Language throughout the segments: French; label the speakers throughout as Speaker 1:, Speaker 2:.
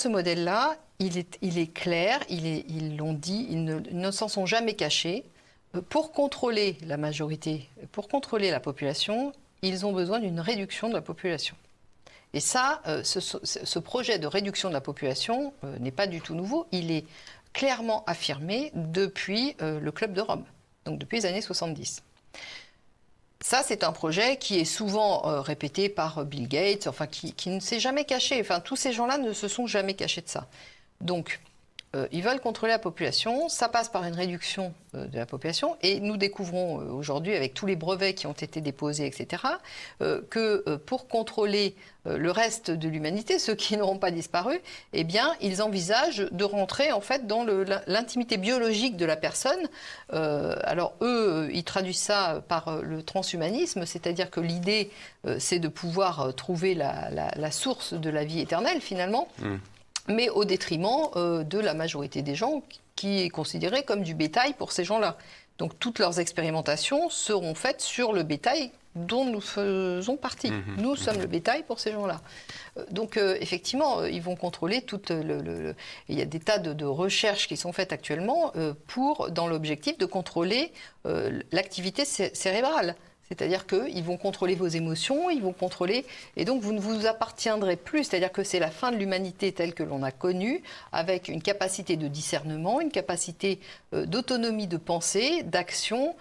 Speaker 1: ce modèle-là, il est clair, ils l'ont dit, ils ne s'en sont jamais cachés. Pour contrôler la majorité, pour contrôler la population, ils ont besoin d'une réduction de la population. Et ça, ce projet de réduction de la population n'est pas du tout nouveau. Il est clairement affirmé depuis le Club de Rome, donc depuis les années 70. Ça, c'est un projet qui est souvent répété par Bill Gates, enfin, qui ne s'est jamais caché. Enfin, tous ces gens-là ne se sont jamais cachés de ça. Donc, ils veulent contrôler la population. Ça passe par une réduction de la population. Et nous découvrons aujourd'hui, avec tous les brevets qui ont été déposés, etc., que pour contrôler le reste de l'humanité, ceux qui n'auront pas disparu, eh bien, ils envisagent de rentrer en fait dans l'intimité biologique de la personne. Alors eux, ils traduisent ça par le transhumanisme, c'est-à-dire que l'idée, c'est de pouvoir trouver la source de la vie éternelle, finalement. Mais au détriment de la majorité des gens qui est considérée comme du bétail pour ces gens-là. Donc toutes leurs expérimentations seront faites sur le bétail dont nous faisons partie. Nous sommes le bétail pour ces gens-là. Donc effectivement, ils vont contrôler il y a des tas de recherches qui sont faites actuellement dans l'objectif de contrôler l'activité cérébrale. C'est-à-dire qu'ils vont contrôler vos émotions, ils vont contrôler... Et donc, vous ne vous appartiendrez plus. C'est-à-dire que c'est la fin de l'humanité telle que l'on a connue, avec une capacité de discernement, une capacité d'autonomie de pensée, d'action.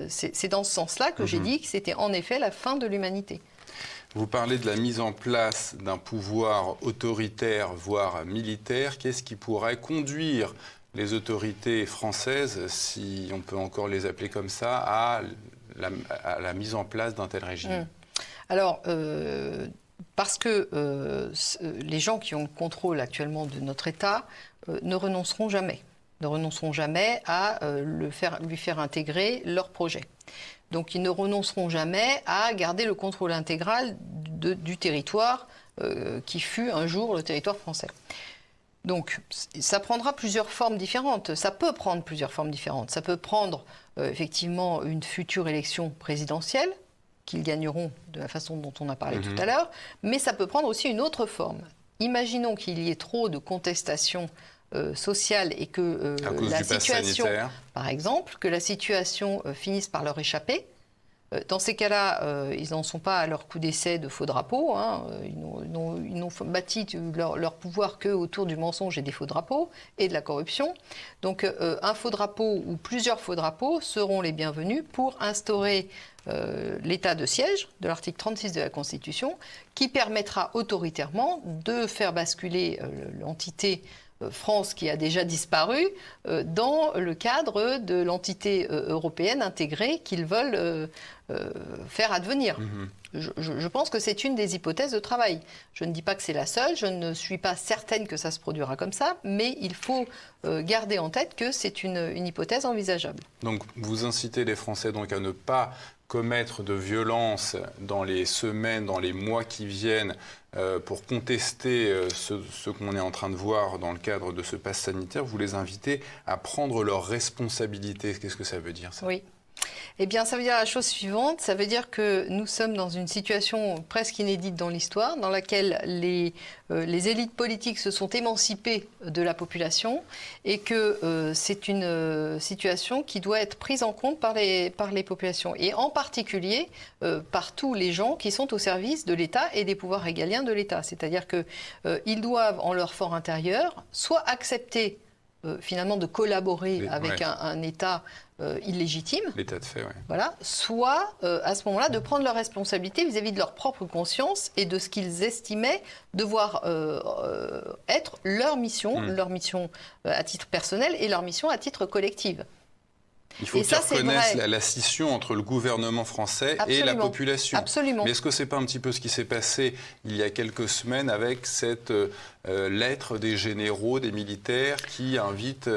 Speaker 1: C'est dans ce sens-là que j'ai dit que c'était en effet la fin de l'humanité.
Speaker 2: Vous parlez de la mise en place d'un pouvoir autoritaire, voire militaire. Qu'est-ce qui pourrait conduire les autorités françaises, si on peut encore les appeler comme ça, à la mise en place d'un tel régime?
Speaker 1: Alors, parce que les gens qui ont le contrôle actuellement de notre État ne renonceront jamais à lui faire intégrer leur projet. Donc, ils ne renonceront jamais à garder le contrôle intégral du territoire qui fut un jour le territoire français. Donc, ça prendra plusieurs formes différentes. Ça peut prendre plusieurs formes différentes. Ça peut prendre effectivement une future élection présidentielle qu'ils gagneront de la façon dont on a parlé tout à l'heure, mais ça peut prendre aussi une autre forme. Imaginons qu'il y ait trop de contestations sociales et que la situation, par exemple, que la situation finisse par leur échapper. Dans ces cas-là, ils n'en sont pas à leur coup d'essai de faux drapeaux. Ils n'ont bâti leur pouvoir qu'autour du mensonge et des faux drapeaux et de la corruption. Donc un faux drapeau ou plusieurs faux drapeaux seront les bienvenus pour instaurer l'état de siège de l'article 36 de la Constitution qui permettra autoritairement de faire basculer l'entité France qui a déjà disparu dans le cadre de l'entité européenne intégrée qu'ils veulent faire advenir. Je pense que c'est une des hypothèses de travail. Je ne dis pas que c'est la seule, je ne suis pas certaine que ça se produira comme ça, mais il faut garder en tête que c'est une hypothèse envisageable.
Speaker 2: Donc vous incitez les Français donc à ne pas commettre de violence dans les semaines, dans les mois qui viennent pour contester ce qu'on est en train de voir dans le cadre de ce pass sanitaire. Vous les invitez à prendre leurs responsabilités. Qu'est-ce que ça veut dire, ça ?
Speaker 1: Oui. Eh bien, ça veut dire la chose suivante. Ça veut dire que nous sommes dans une situation presque inédite dans l'histoire, dans laquelle les élites politiques se sont émancipées de la population et que c'est une situation qui doit être prise en compte par les populations. Et en particulier par tous les gens qui sont au service de l'État et des pouvoirs régaliens de l'État. C'est-à-dire qu'ils doivent, en leur fort intérieur, soit accepter finalement de collaborer avec un État illégitime.
Speaker 2: L'état de fait, oui.
Speaker 1: Voilà. Soit, à ce moment-là, de prendre leurs responsabilités vis-à-vis de leur propre conscience et de ce qu'ils estimaient devoir être leur mission à titre personnel et leur mission à titre collectif.
Speaker 2: Il faut qu'ils reconnaissent la scission entre le gouvernement français et la population.
Speaker 1: Absolument.
Speaker 2: Mais est-ce que ce n'est pas un petit peu ce qui s'est passé il y a quelques semaines avec cette lettre des généraux, des militaires qui invitent...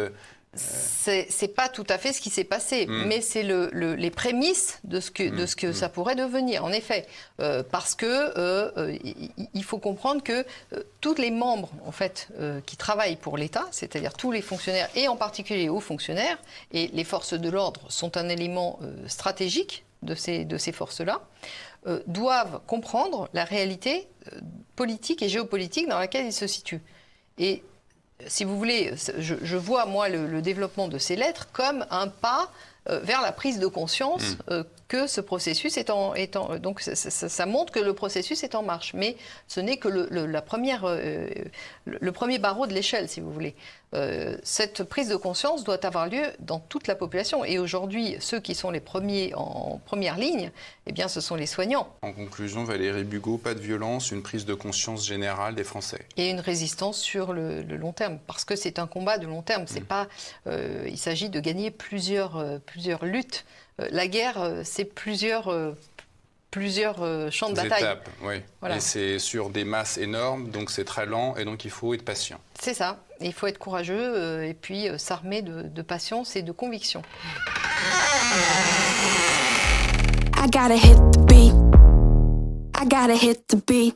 Speaker 1: C'est pas tout à fait ce qui s'est passé, mais c'est les prémices de ce que ça pourrait devenir, en effet. Parce que il faut comprendre que tous les membres, en fait, qui travaillent pour l'État, c'est-à-dire tous les fonctionnaires, et en particulier les hauts fonctionnaires, et les forces de l'ordre sont un élément stratégique de ces forces-là, doivent comprendre la réalité politique et géopolitique dans laquelle ils se situent. Et si vous voulez, je vois, moi, le développement de ces lettres comme un pas vers la prise de conscience que ce processus est en donc ça montre que le processus est en marche. Mais ce n'est que le premier barreau de l'échelle, si vous voulez. Cette prise de conscience doit avoir lieu dans toute la population. Et aujourd'hui, ceux qui sont les premiers en première ligne, eh bien, ce sont les soignants.
Speaker 2: En conclusion, Valérie Bugeaud, pas de violence, une prise de conscience générale des Français.
Speaker 1: Et une résistance sur le long terme, parce que c'est un combat de long terme. C'est pas, il s'agit de gagner plusieurs luttes. La guerre, c'est plusieurs champs de bataille.
Speaker 2: Étapes, oui. Voilà. Et c'est sur des masses énormes, donc c'est très lent, et donc il faut être patient.
Speaker 1: C'est ça. Et il faut être courageux, et puis s'armer de patience et de conviction.
Speaker 3: I gotta hit the beat. I gotta hit the beat.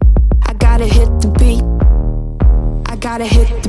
Speaker 3: I gotta hit the beat. I gotta hit the